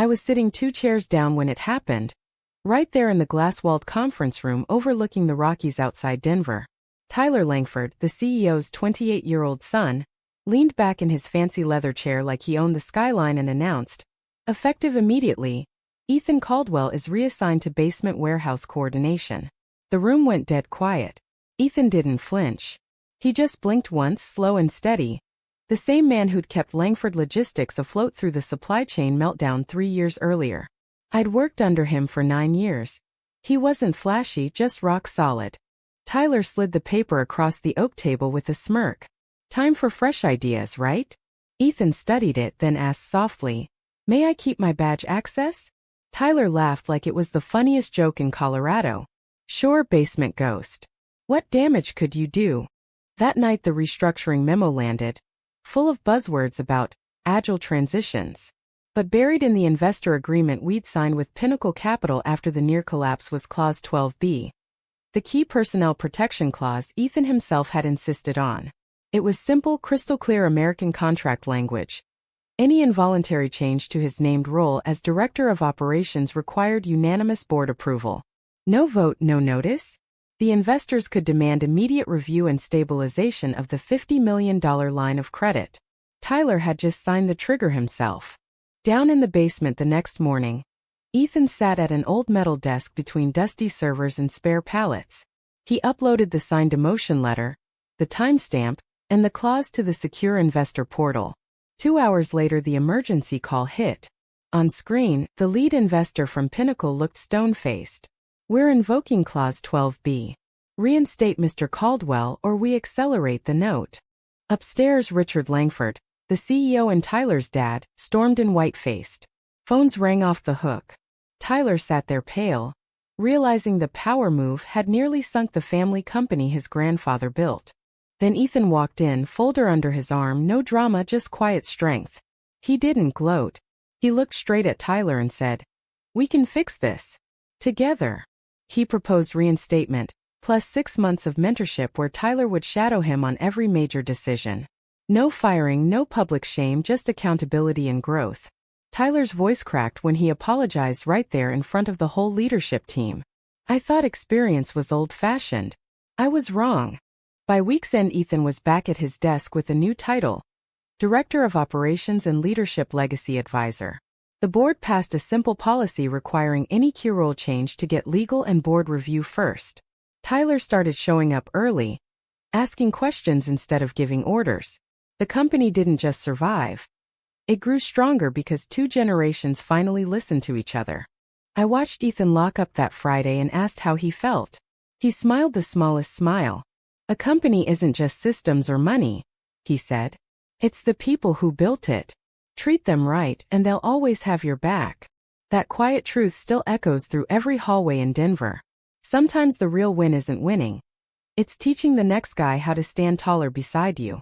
I was sitting 2 chairs down when it happened, right there in the glass-walled conference room overlooking the Rockies outside Denver. Tyler Langford, the CEO's 28-year-old son, leaned back in his fancy leather chair like he owned the skyline and announced, effective immediately, Ethan Caldwell is reassigned to basement warehouse coordination. The room went dead quiet. Ethan didn't flinch. He just blinked once, slow and steady. The same man who'd kept Langford Logistics afloat through the supply chain meltdown 3 years earlier. I'd worked under him for 9 years. He wasn't flashy, just rock solid. Tyler slid the paper across the oak table with a smirk. Time for fresh ideas, right? Ethan studied it, then asked softly, "May I keep my badge access?" Tyler laughed like it was the funniest joke in Colorado. "Sure, basement ghost. What damage could you do?" That night the restructuring memo landed, full of buzzwords about agile transitions. But buried in the investor agreement we'd signed with Pinnacle Capital after the near collapse was Clause 12B. The key personnel protection clause Ethan himself had insisted on. It was simple, crystal-clear American contract language. Any involuntary change to his named role as Director of Operations required unanimous board approval. No vote, no notice. The investors could demand immediate review and stabilization of the $50 million line of credit. Tyler had just signed the trigger himself. Down in the basement the next morning, Ethan sat at an old metal desk between dusty servers and spare pallets. He uploaded the signed Demotion letter, the timestamp, and the clause to the secure investor portal. 2 hours later the emergency call hit. On screen, the lead investor from Pinnacle looked stone-faced. "We're invoking Clause 12B. Reinstate Mr. Caldwell or we accelerate the note." Upstairs Richard Langford, the CEO and Tyler's dad, stormed in white-faced. Phones rang off the hook. Tyler sat there pale, realizing the power move had nearly sunk the family company his grandfather built. Then Ethan walked in, folder under his arm, no drama, just quiet strength. He didn't gloat. He looked straight at Tyler and said, "We can fix this. Together." He proposed reinstatement, plus 6 months of mentorship where Tyler would shadow him on every major decision. No firing, no public shame, just accountability and growth. Tyler's voice cracked when he apologized right there in front of the whole leadership team. "I thought experience was old-fashioned. I was wrong." By week's end Ethan was back at his desk with a new title, Director of Operations and Leadership Legacy Advisor. The board passed a simple policy requiring any key role change to get legal and board review first. Tyler started showing up early, asking questions instead of giving orders. The company didn't just survive. It grew stronger because 2 generations finally listened to each other. I watched Ethan lock up that Friday and asked how he felt. He smiled the smallest smile. "A company isn't just systems or money," he said. "It's the people who built it. Treat them right and they'll always have your back." That quiet truth still echoes through every hallway in Denver. Sometimes the real win isn't winning. It's teaching the next guy how to stand taller beside you.